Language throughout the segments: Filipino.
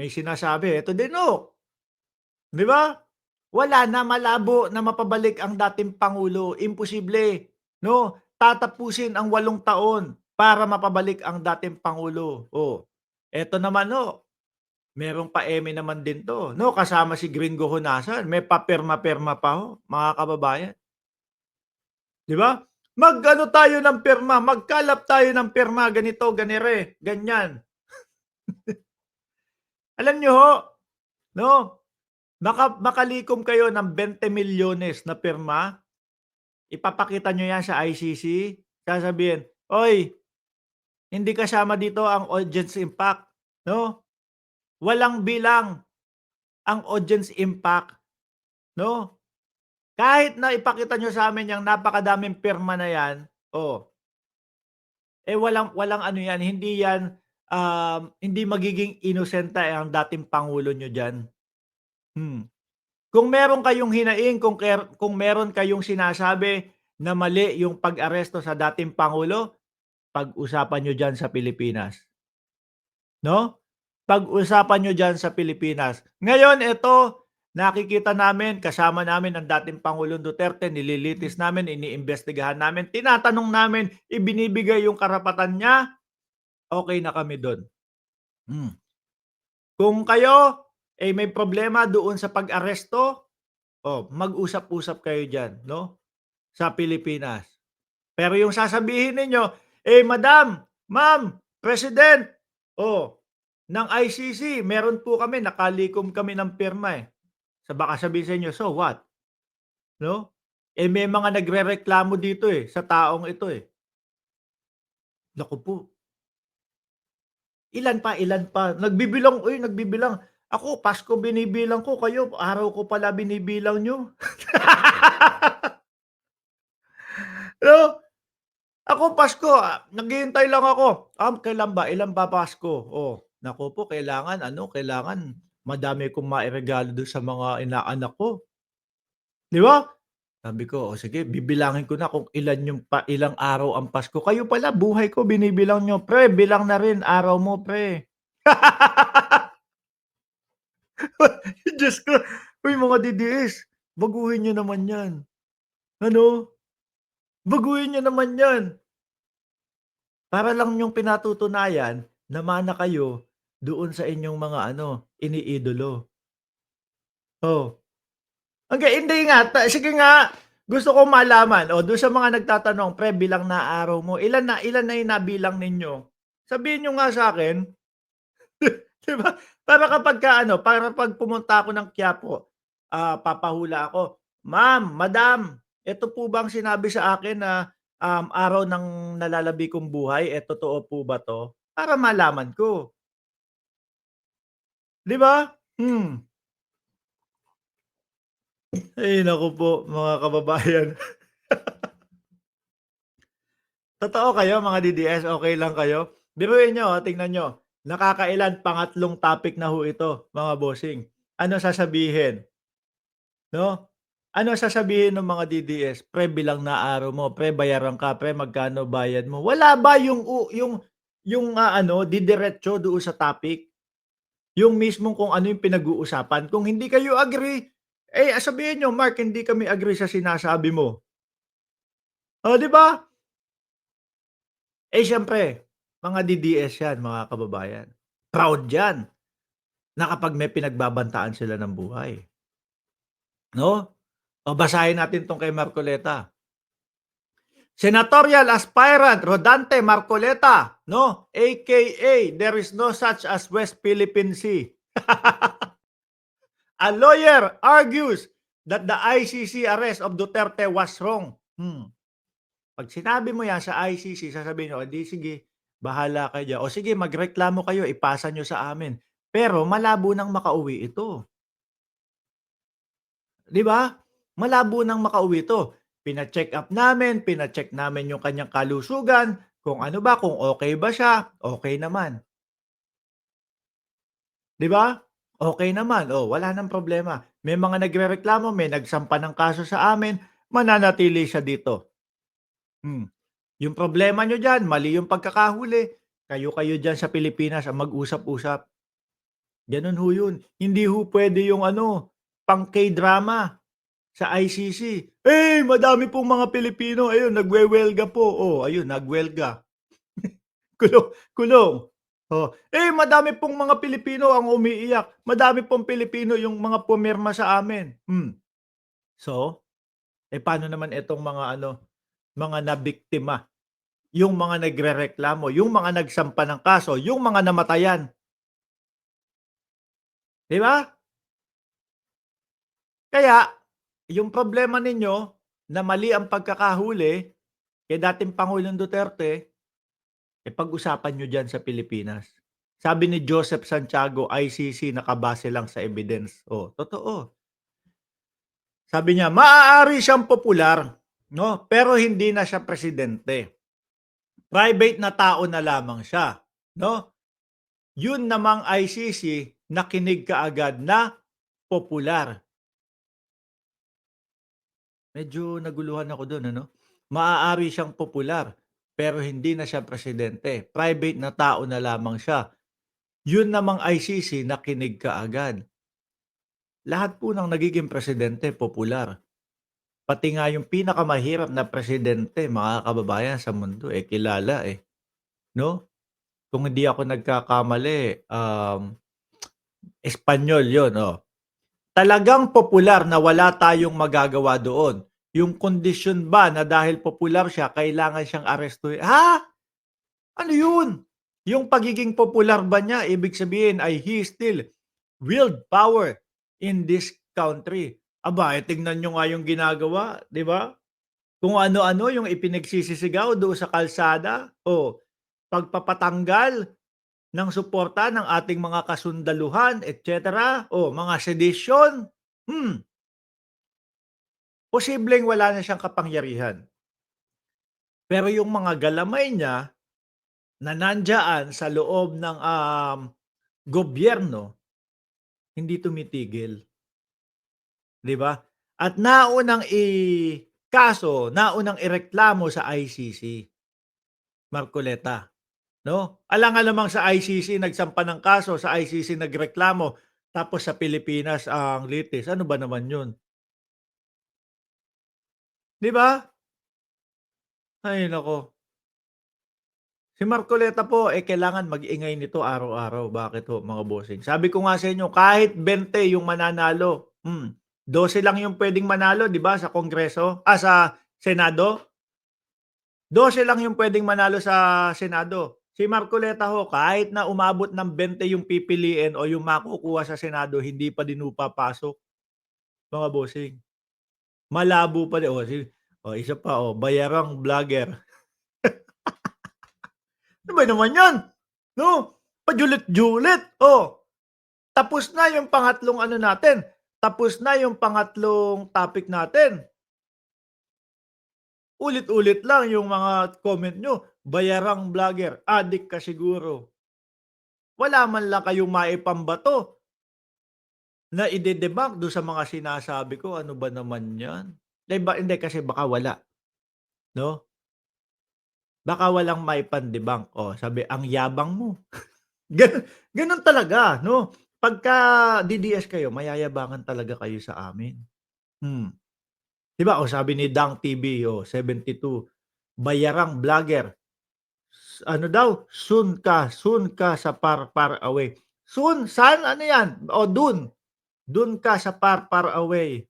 may sinasabi, eto din, oh, 'di ba? Wala na, malabo na mapabalik ang dating pangulo, imposible, 'no? Tatapusin ang 8 taon para mapabalik ang dating pangulo. Oh, eto naman, oh, merong pa-eme naman din 'to, 'no, kasama si Gringo Honasan, may papirma-pirma pa ho, mga kababayan, 'di ba? Mag-ano tayo ng pirma, magkalap tayo ng pirma, ganito, ganire, ganyan. Alam niyo ho, 'no, makalikom kayo ng 20 milyones na pirma, ipapakita niyo 'yan sa ICC, sasabihin, "Hoy, hindi kasama dito ang audience impact," 'no? Walang bilang ang audience impact, 'no? Kahit na ipakita niyo sa'min yang napakadaming pirma na 'yan, oh, walang walang ano 'yan, hindi 'yan, hindi magiging inosente ang dating pangulo niyo diyan. Hmm. Kung meron kayong hinaing, kung meron kayong sinasabi na mali yung pag-aresto sa dating pangulo, pag-usapan niyo diyan sa Pilipinas, 'no? Pag-usapan niyo diyan sa Pilipinas. Ngayon eto, nakikita namin, kasama namin ang dating Pangulong Duterte, nililitis namin, iniimbestigahan namin, tinatanong namin, ibinibigay yung karapatan niya, okey na kami dun. Hmm. Kung kayo, may problema doon sa pag-aresto, mag-usap-usap kayo diyan, 'no, sa Pilipinas. Pero yung sasabihin ninyo, "Madam, ma'am, president, ng ICC meron po kami, nakalikom kami ng pirma, eh." Baka sabihin sa inyo, "So what?" 'No? May mga nagrereklamo dito, sa taong ito, eh. Naku po, ilan pa, nagbibilang. Ako Pasko binibilang ko, kayo araw ko pala binibilang niyo. 'No? Ako Pasko, naghihintay lang ako. Kailan ba, ilan ba Pasko? Naku po, kailangan ano, kailangan madami kong mairegalo dun sa mga inaanak ko, 'di ba? Sabi ko, "O sige, bibilangin ko na kung ilang araw ang Pasko. Kayo pala buhay ko binibilang niyo, pre bilang na rin araw mo pre." Diyos ko, uy mga DDS, baguhin niyo naman 'yan. Ano, baguhin niyo naman 'yan. Para lang niyong pinatutunayan na mana kayo doon sa inyong mga ano, iniidolo. Oh, hindi nga, sige nga, gusto kong malaman, dun sa mga nagtatanong, "Pre, bilang na araw mo, ilan na yung nabilang ninyo?" Sabihin niyo nga sa'kin, 'di ba? Para kapagka ano, para 'pag pumunta ako ng Quiapo, papahula ako, "Ma'am, madam, eto po bang sinabi sa akin na, araw ng nalalabi kong buhay, totoo po ba 'to?" Para malaman ko, 'di ba? Ay naku po, mga kababayan. Totoo kayo mga DDS, okey lang kayo? Biruin niyo, tingnan niyo, nakakailan, pangatlong topic na ho ito, mga bossing. Ano sasabihin, 'no? Ano sasabihin ng mga DDS, "Pre, bilang na araw mo, pre bayaran ka, pre magkano bayad mo?" Wala ba yung ano, didiretso doon sa topic? Yung mismong kung ano yung pinag-uusapan. Kung hindi kayo agree, sabihin niyo, "Mark, hindi kami agree sa sinasabi mo." 'Di ba? Siyempre, mga DDS 'yan, mga kababayan. Proud 'yan na kapag may pinagbabantaan sila ng buhay, 'no? Basahin natin 'tong kay Marcoleta. Senatorial aspirant Rodante Marcoleta, 'no, AKA there is no such as West Philippine Sea. A lawyer argues that the ICC arrest of Duterte was wrong. 'Pag sinabi mo 'yan sa ICC, sasabihin niyo, "O di sige, bahala kayo diyan. O sige, magreklamo kayo, ipasa niyo sa amin." Pero malabo nang makauwi ito, 'di ba? Malabo nang makauwi ito. Pina-check-up namin, pina-check namin yung kanyang kalusugan, kung ano ba, kung okey ba siya, okey naman, 'di ba? Okey naman, wala ng problema. May mga nagrereklamo, may nagsampa ng kaso sa amin, mananatili siya dito. Hmm. Yung problema niyo diyan, mali yung pagkakahuli, kayo-kayo diyan sa Pilipinas ang mag-usap-usap. Gano'n ho 'yun. Hindi ho puwede yung ano, pang K-drama sa ICC. Madami pong mga Pilipino, ayun nagwewelga po. Oh, ayun nagwelga, kulong, kulong. Oh, madami pong mga Pilipino ang umiiyak, madami pong Pilipino yung mga pumirma sa amin. So, paano naman itong mga ano, mga nabiktima, yung mga nagrereklamo, yung mga nagsampa ng kaso, yung mga namatayan, 'di ba? Kaya, yung problema ninyo na mali ang pagkakahuli kay dating Pangulong Duterte, pag-usapan niyo diyan sa Pilipinas. Sabi ni Joseph Santiago, ICC nakabase lang sa evidence. Oh, totoo. Sabi niya, maaari siyang popular, 'no, pero hindi na siya presidente. Private na tao na lamang siya, 'no? Yun namang ICC nakinig kaagad na popular. Medyo naguluhan ako dun ano. Maaari siyang popular, pero hindi na siya presidente. Private na tao na lamang siya. Yun namang ICC nakinig kaagad. Lahat po ng nagiging presidente popular. Pati nga yung pinakamahirap na presidente, mga kababayan, sa mundo, kilala, 'no? Kung hindi ako nagkakamali, Espanyol yun, oh. Talagang popular na wala tayong magagawa doon. Yung kondisyon ba na dahil popular siya kailangan siyang arestuhin, ano yun? Yung pagiging popular ba niya ibig sabihin ay he still wield power in this country. Aba, tignan niyo nga yung ginagawa, 'di ba? Kung ano-ano yung ipinagsisisigaw doon sa kalsada, pagpapatanggal ng suporta ng ating mga kasundaluhan et cetera, mga sedition. Hmm. Posibleng wala na siyang kapangyarihan. Pero yung mga galamay niya na nandiyaan sa loob ng, gobyerno, hindi tumitigil, 'di ba? At naunang ireklamo sa ICC, Marcoleta, 'no? Alang-alamang sa ICC nagsampa ng kaso, sa ICC nagreklamo, tapos sa Pilipinas ang litis. Ano ba naman 'yun, 'di ba? Ay naku. Si Marcoleta po, kailangan mag-ingay nito araw-araw. Bakit ho, mga bossing? Sabi ko nga sa inyo, kahit 20 yung mananalo, 12 lang yung puwedeng manalo, 'di ba, sa Kongreso, sa Senado? 12 lang yung puwedeng manalo sa Senado. Si Marcoleta ho, kahit na umabot ng 20 yung pipiliin o yung makukuha sa Senado, hindi pa din ho papasok, mga bossing. Malabo pa din. Isa pa, bayarang vlogger. Ano ba naman 'yan? 'No, pajulit-julit. Tapos na yung pangatlong ano natin, tapos na yung pangatlong topic natin. Ulit-ulit lang yung mga comment niyo, bayarang vlogger, adik ka siguro. Wala man lang kayong maipambato na ide-debunk dun sa mga sinasabi ko, ano ba naman 'yan? 'Di ba hindi kasi baka wala, 'no? Baka walang maipan-debunk. Sabi, "Ang yabang mo." Gano'n talaga 'no, pagka DDS kayo mayayabangan talaga kayo sa amin. Hmm. 'Di ba, sabi ni Dang TV, 72, bayarang vlogger, ano daw, soon ka sa far, far away. Soon, saan, ano 'yan? Dun ka sa far, far away.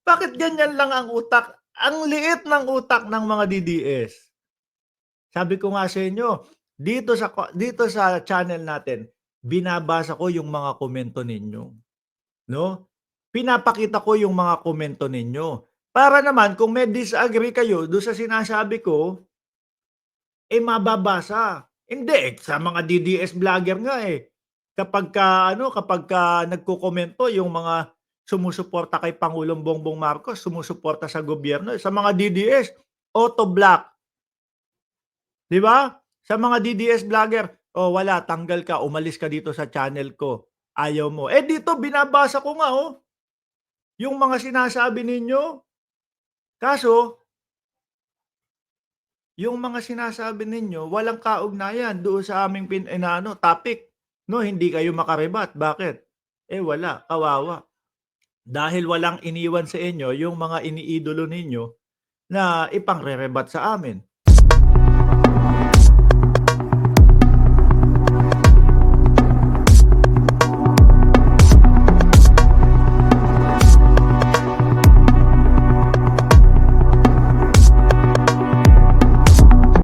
Bakit ganyan lang ang utak? Ang liit ng utak ng mga DDS. Sabi ko nga sa inyo, dito sa channel natin, binabasa ko yung mga komento ninyo, 'no? Pinapakita ko yung mga komento ninyo. Para naman kung may disagree kayo dun sa sinasabi ko, mababasa. Hindi, sa mga DDS vlogger nga, kapagka nagkokomento yung mga sumusuporta kay Pangulong Bongbong Marcos, sumusuporta sa gobyerno, sa mga DDS, auto block, 'di ba? Sa mga DDS vlogger, wala, tanggal ka, umalis ka dito sa channel ko, ayaw mo. Dito binabasa ko nga, yung mga sinasabi ninyo. Kaso, yung mga sinasabi ninyo walang kaugnayan doon sa aming topic. 'no, hindi kayo maka-rebut. Bakit? Eh, wala, kawawa. Dahil walang iniwan sa inyo yung mga iniidolo ninyo na ipangre-rebut sa amin.